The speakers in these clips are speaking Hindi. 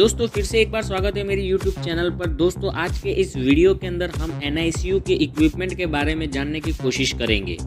दोस्तों फिर से एक बार स्वागत है मेरी YouTube चैनल पर। दोस्तों आज के इस वीडियो के अंदर हम NICU के इक्विपमेंट के बारे में जानने की कोशिश करेंगे।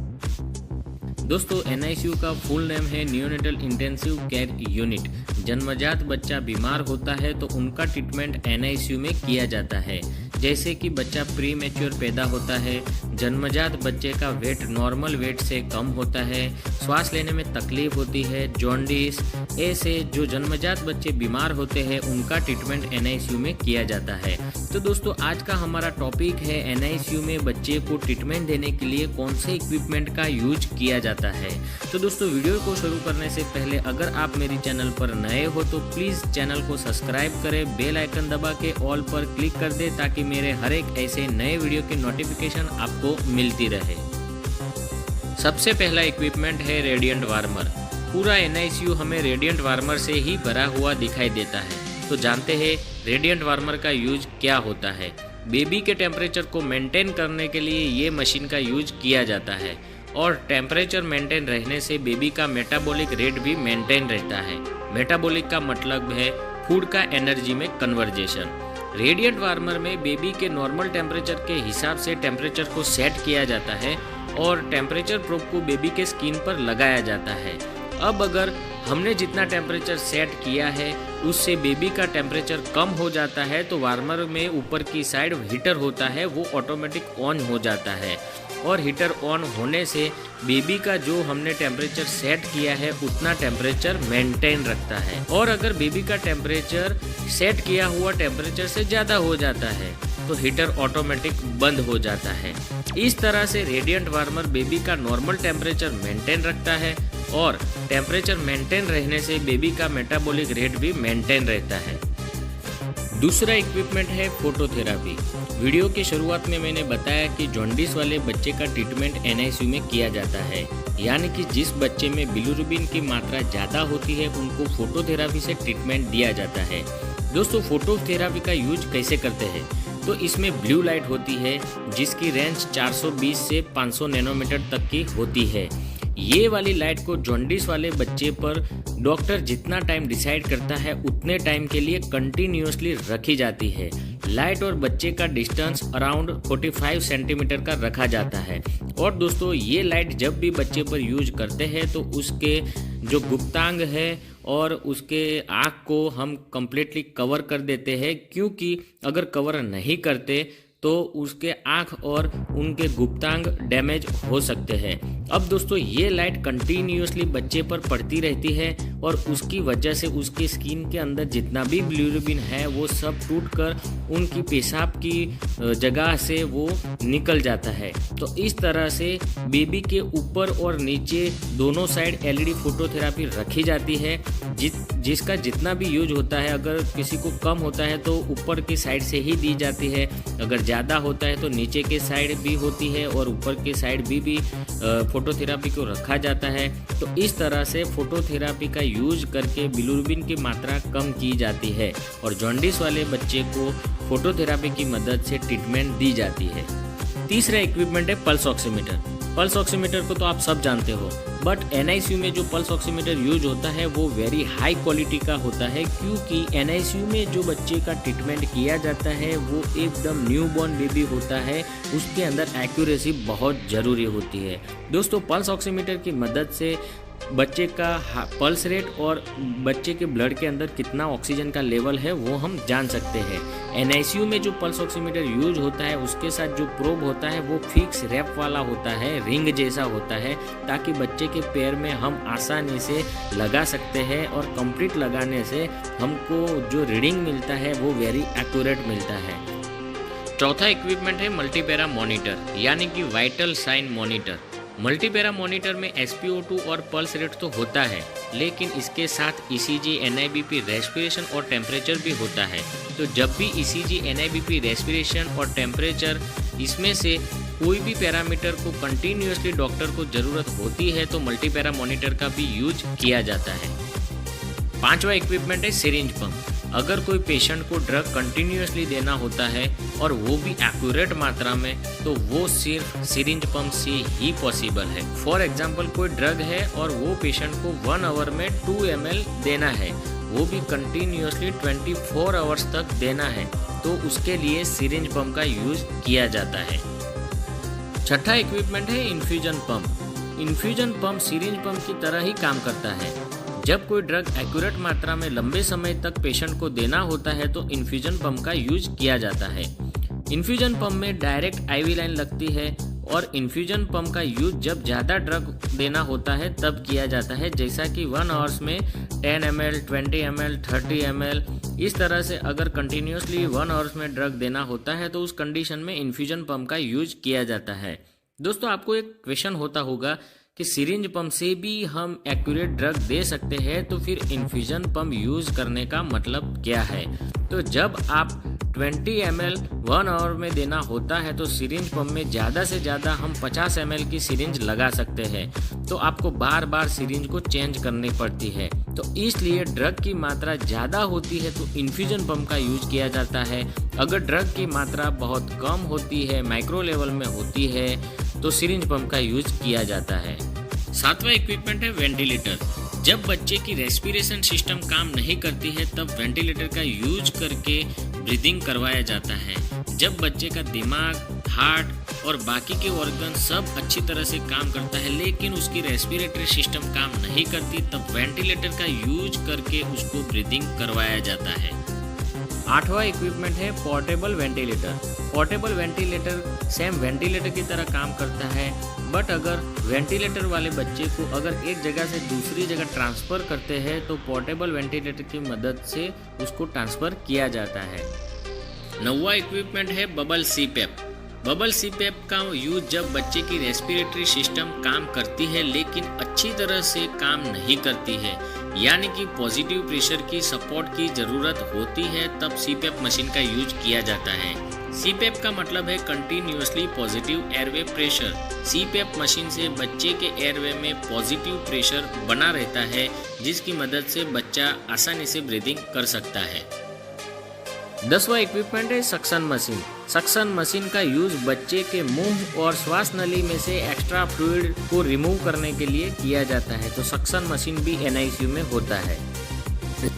दोस्तों NICU का फुल नेम है नियोनेटल इंटेंसिव केयर यूनिट। जन्मजात बच्चा बीमार होता है तो उनका ट्रीटमेंट NICU में किया जाता है। जैसे कि बच्चा प्री मैच्योर पैदा होता है, जन्मजात बच्चे का वेट नॉर्मल वेट से कम होता है, श्वास लेने में तकलीफ होती है, जॉन्डिस, ऐसे जो जन्मजात बच्चे बीमार होते हैं उनका ट्रीटमेंट NICU में किया जाता है। तो दोस्तों आज का हमारा टॉपिक है NICU में बच्चे को ट्रीटमेंट देने के लिए कौन से इक्विपमेंट का यूज किया जाता है। तो दोस्तों वीडियो को शुरू करने से पहले अगर आप मेरी चैनल पर नए हो तो प्लीज़ चैनल को सब्सक्राइब करें, बेल आइकन दबा के ऑल पर क्लिक कर दे ताकि मेरे हर एक ऐसे नए वीडियो की नोटिफिकेशन आपको मिलती रहे। सबसे पहला इक्विपमेंट है रेडिएंट वार्मर। पूरा NICU हमें रेडिएंट वार्मर से ही भरा हुआ दिखाई देता है। तो जानते हैं रेडिएंट वार्मर का यूज क्या होता है। बेबी के टेम्परेचर को मेंटेन करने के लिए ये मशीन का यूज किया जाता है और टेम्परेचर मेंटेन रहने से बेबी का मेटाबॉलिक रेट भी मेंटेन रहता है। मेटाबॉलिक का मतलब है फूड का एनर्जी में कन्वर्जेशन। रेडिएंट वार्मर में बेबी के नॉर्मल टेम्परेचर के हिसाब से टेम्परेचर को सेट किया जाता है और टेम्परेचर प्रोब को बेबी के स्किन पर लगाया जाता है। अब अगर हमने जितना टेम्परेचर सेट किया है उससे बेबी का टेम्परेचर कम हो जाता है तो वार्मर में ऊपर की साइड हीटर होता है, वो ऑटोमेटिक ऑन हो जाता है और हीटर ऑन होने से बेबी का जो हमने टेम्परेचर सेट किया है उतना टेम्परेचर मेंटेन रखता है। और अगर बेबी का टेम्परेचर सेट किया हुआ टेम्परेचर से ज़्यादा हो जाता है तो हीटर ऑटोमेटिक बंद हो जाता है। इस तरह से रेडिएंट वार्मर बेबी का नॉर्मल टेम्परेचर मेंटेन रखता है और टेम्परेचर मेंटेन रहने से बेबी का मेटाबॉलिक रेट भी मेंटेन रहता है। दूसरा इक्विपमेंट है फोटोथेरापी। वीडियो की शुरुआत में मैंने बताया कि जॉन्डिस वाले बच्चे का ट्रीटमेंट NICU में किया जाता है, यानी कि जिस बच्चे में बिलिरुबिन की मात्रा ज़्यादा होती है उनको फोटोथेरापी से ट्रीटमेंट दिया जाता है। दोस्तों फोटोथेरापी का यूज कैसे करते हैं, तो इसमें ब्लू लाइट होती है जिसकी रेंज 420 से 500 नैनोमीटर तक की होती है। ये वाली लाइट को जॉन्डिस वाले बच्चे पर डॉक्टर जितना टाइम डिसाइड करता है उतने टाइम के लिए कंटिन्यूअसली रखी जाती है। लाइट और बच्चे का डिस्टेंस अराउंड 45 सेंटीमीटर का रखा जाता है। और दोस्तों ये लाइट जब भी बच्चे पर यूज करते हैं तो उसके जो गुप्तांग है और उसके आँख को हम कम्प्लीटली कवर कर देते हैं, क्योंकि अगर कवर नहीं करते तो उसके आँख और उनके गुप्तांग डैमेज हो सकते हैं। अब दोस्तों ये लाइट कंटिन्यूअसली बच्चे पर पड़ती रहती है और उसकी वजह से उसकी स्किन के अंदर जितना भी बिलिरुबिन है वो सब टूटकर उनकी पेशाब की जगह से वो निकल जाता है। तो इस तरह से बेबी के ऊपर और नीचे दोनों साइड LED फोटोथेरापी रखी जाती है, जिसका जितना भी यूज होता है, अगर किसी को कम होता है तो ऊपर की साइड से ही दी जाती है, अगर ज़्यादा होता है तो नीचे के साइड भी होती है और ऊपर के साइड भी फोटोथेरापी को रखा जाता है। तो इस तरह से फोटोथेरापी का यूज करके बिलिरुबिन की मात्रा कम की जाती है और जॉन्डिस वाले बच्चे को फोटोथेरापी की मदद से ट्रीटमेंट दी जाती है। तीसरा इक्विपमेंट है पल्स ऑक्सीमीटर। पल्स ऑक्सीमीटर को तो आप सब जानते हो, बट NICU में जो पल्स ऑक्सीमीटर यूज होता है वो वेरी हाई क्वालिटी का होता है, क्योंकि NICU में जो बच्चे का ट्रीटमेंट किया जाता है वो एकदम न्यूबॉर्न बेबी होता है, उसके अंदर एक्यूरेसी बहुत ज़रूरी होती है। दोस्तों पल्स ऑक्सीमीटर की मदद से बच्चे का पल्स रेट और बच्चे के ब्लड के अंदर कितना ऑक्सीजन का लेवल है वो हम जान सकते हैं। NICU में जो पल्स ऑक्सीमीटर यूज होता है उसके साथ जो प्रोब होता है वो फिक्स रैप वाला होता है, रिंग जैसा होता है, ताकि बच्चे के पैर में हम आसानी से लगा सकते हैं और कंप्लीट लगाने से हमको जो रीडिंग मिलता है वो वेरी एक्यूरेट मिलता है। चौथा इक्विपमेंट है मल्टीपैरा मॉनिटर, यानी कि vital sign monitor. Multipara monitor में SpO2 और पल्स रेट तो होता है, लेकिन इसके साथ ECG, NIBP, रेस्पिरेशन और टेम्परेचर भी होता है। तो जब भी ECG, NIBP, रेस्पिरेशन और टेम्परेचर इसमें से कोई भी पैरामीटर को कंटिन्यूअसली डॉक्टर को ज़रूरत होती है तो मल्टीपैरा मॉनिटर का भी यूज किया जाता है। पांचवा इक्विपमेंट है सिरिंज पंप। अगर कोई पेशेंट को ड्रग कंटिन्यूअसली देना होता है और वो भी एक्यूरेट मात्रा में, तो वो सिर्फ सिरिंज पंप से ही पॉसिबल है। फॉर एग्जांपल कोई ड्रग है और वो पेशेंट को 1 आवर में 2 ml देना है, वो भी कंटिन्यूसली 24 आवर्स तक देना है तो उसके लिए सिरिंज पंप का यूज किया जाता है। छठा इक्विपमेंट है infusion pump. Infusion pump syringe pump की तरह ही काम करता है। जब कोई ड्रग एक्यूरेट मात्रा में लंबे समय तक पेशेंट को देना होता है तो इन्फ्यूजन पंप का यूज किया जाता है। इन्फ्यूजन पंप में डायरेक्ट आईवी लाइन लगती है और इन्फ्यूजन पंप का यूज जब ज़्यादा ड्रग देना होता है तब किया जाता है, जैसा कि 1 आवर्स में 10 ml, 20 ml, 30 ml इस तरह से अगर कंटिन्यूसली 1 आवर्स में ड्रग देना होता है तो उस कंडीशन में इन्फ्यूजन पंप का यूज किया जाता है। दोस्तों, आपको एक क्वेश्चन होता होगा कि सिरिंज पंप से भी हम एक्यूरेट ड्रग दे सकते हैं, तो फिर इन्फ्यूजन पंप यूज करने का मतलब क्या है? तो जब आप 20 ml 1 आवर में देना होता है तो सिरिंज पंप में ज़्यादा से ज़्यादा हम 50 ml की सिरिंज लगा सकते हैं, तो आपको बार बार सिरिंज को चेंज करनी पड़ती है। तो इसलिए ड्रग की मात्रा ज़्यादा होती है तो इन्फ्यूजन पंप का यूज किया जाता है। अगर ड्रग की मात्रा बहुत कम होती है, माइक्रो लेवल में होती है, तो सिरिंज पंप का यूज किया जाता है। सातवां इक्विपमेंट है वेंटिलेटर। जब बच्चे की रेस्पिरेशन सिस्टम काम नहीं करती है तब वेंटिलेटर का यूज करके ब्रीदिंग करवाया जाता है। जब बच्चे का दिमाग, हार्ट और बाकी के ऑर्गन सब अच्छी तरह से काम करता है लेकिन उसकी रेस्पिरेटरी सिस्टम काम नहीं करती, तब वेंटिलेटर का यूज करके उसको ब्रीदिंग करवाया जाता है। आठवां इक्विपमेंट है portable ventilator. Portable ventilator same ventilator की तरह काम करता है, बट अगर वेंटिलेटर वाले बच्चे को अगर एक जगह से दूसरी जगह ट्रांसफ़र करते हैं तो पोर्टेबल वेंटिलेटर की मदद से उसको ट्रांसफ़र किया जाता है। नौवां इक्विपमेंट है बबल सीपैप। बबल सीपैप का यूज जब बच्चे की रेस्पिरेटरी सिस्टम काम करती है लेकिन अच्छी तरह से काम नहीं करती है, यानी कि पॉजिटिव प्रेशर की सपोर्ट की ज़रूरत होती है, तब सीपैप मशीन का यूज किया जाता है। सीपैप का मतलब है continuously positive airway pressure. CPAP machine से बच्चे के एयरवे में पॉजिटिव प्रेशर बना रहता है, जिसकी मदद से बच्चा आसानी से ब्रीदिंग कर सकता है। 10वां इक्विपमेंट है सक्शन मशीन। सक्शन मशीन का यूज बच्चे के मुंह और श्वास नली में से एक्स्ट्रा फ्लूइड को रिमूव करने के लिए किया जाता है, तो सक्शन मशीन भी एनआईसीयू में होता है।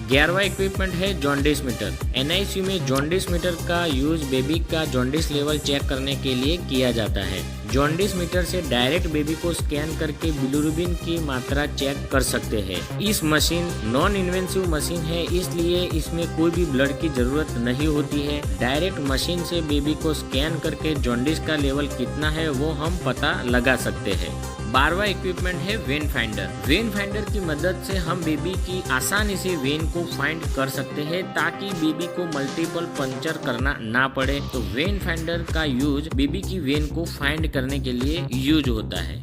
11वां इक्विपमेंट है जॉन्डिस मीटर। एनआईसीयू में जॉन्डिस मीटर का यूज बेबी का जॉन्डिस लेवल चेक करने के लिए किया जाता है। जॉन्डिस मीटर से डायरेक्ट बेबी को स्कैन करके बिलिरुबिन की मात्रा चेक कर सकते हैं। इस मशीन नॉन इन्वेसिव मशीन है, इसलिए इसमें कोई भी ब्लड की जरूरत नहीं होती है। डायरेक्ट मशीन से बेबी को स्कैन करके जॉन्डिस का लेवल कितना है वो हम पता लगा सकते हैं। 12वां इक्विपमेंट है वेन फाइंडर। वेन फाइंडर की मदद से हम बेबी की आसानी से वेन को फाइंड कर सकते हैं ताकि बेबी को मल्टीपल पंचर करना ना पड़े। तो वेन फाइंडर का यूज बेबी की वेन को फाइंड करने के लिए यूज होता है।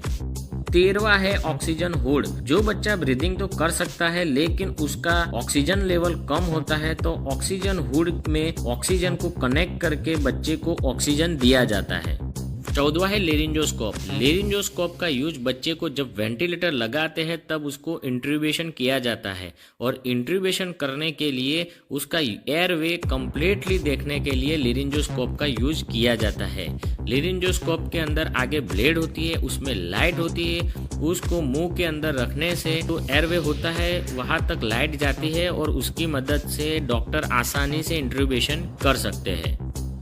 13वां है ऑक्सीजन हुड। जो बच्चा ब्रीदिंग तो कर सकता है लेकिन उसका ऑक्सीजन लेवल कम होता है तो ऑक्सीजन हुड में ऑक्सीजन को कनेक्ट करके बच्चे को ऑक्सीजन दिया जाता है। 14वां है लेरिंजोस्कोप। लेरिंजोस्कोप का यूज बच्चे को जब वेंटिलेटर लगाते हैं तब उसको इंट्यूबेशन किया जाता है और इंट्यूबेशन करने के लिए उसका एयरवे कंप्लीटली देखने के लिए लेरिंजोस्कोप का यूज किया जाता है। लेरिंजोस्कोप के अंदर आगे ब्लेड होती है, उसमें लाइट होती है, उसको मुंह के अंदर रखने से तो एयरवे होता है वहां तक लाइट जाती है और उसकी मदद से डॉक्टर आसानी से इंट्यूबेशन कर सकते हैं।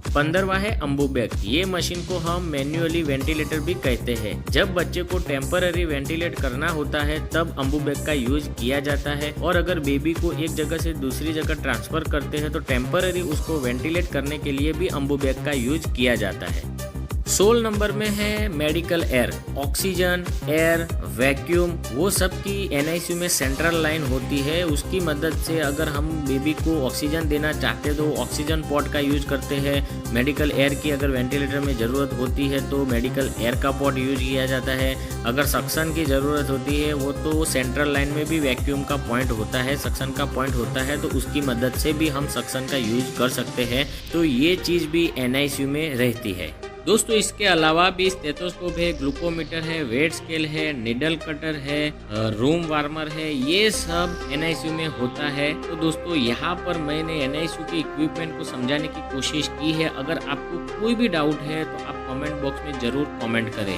15वां है अम्बुबैक। ये मशीन को हम मैन्युअली वेंटिलेटर भी कहते हैं। जब बच्चे को टेम्पररी वेंटिलेट करना होता है तब अम्बुबैक का यूज किया जाता है और अगर बेबी को एक जगह से दूसरी जगह ट्रांसफर करते हैं तो टेम्पररी उसको वेंटिलेट करने के लिए भी अम्बुबैक का यूज किया जाता है। 16 नंबर में है medical air. Oxygen, air, vacuum वो सब की एनआईसीयू में सेंट्रल लाइन होती है। उसकी मदद से अगर हम बेबी को ऑक्सीजन देना चाहते हैं तो ऑक्सीजन पॉट का यूज करते हैं। मेडिकल एयर की अगर वेंटिलेटर में ज़रूरत होती है तो मेडिकल एयर का पॉट यूज किया जाता है। अगर सक्शन की ज़रूरत होती है वो तो सेंट्रल लाइन में भी वैक्यूम का पॉइंट होता है, सक्शन का पॉइंट होता है, तो उसकी मदद से भी हम सक्शन का यूज कर सकते हैं। तो ये चीज़ भी एनआईसीयू में रहती है। दोस्तों इसके अलावा भी स्टेथोस्कोप है, ग्लूकोमीटर है, वेट स्केल है, निडल कटर है, रूम वार्मर है, ये सब एनआईसीयू में होता है। तो दोस्तों यहाँ पर मैंने एनआईसीयू के इक्विपमेंट को समझाने की कोशिश की है। अगर आपको कोई भी डाउट है तो आप कमेंट बॉक्स में जरूर कमेंट करें।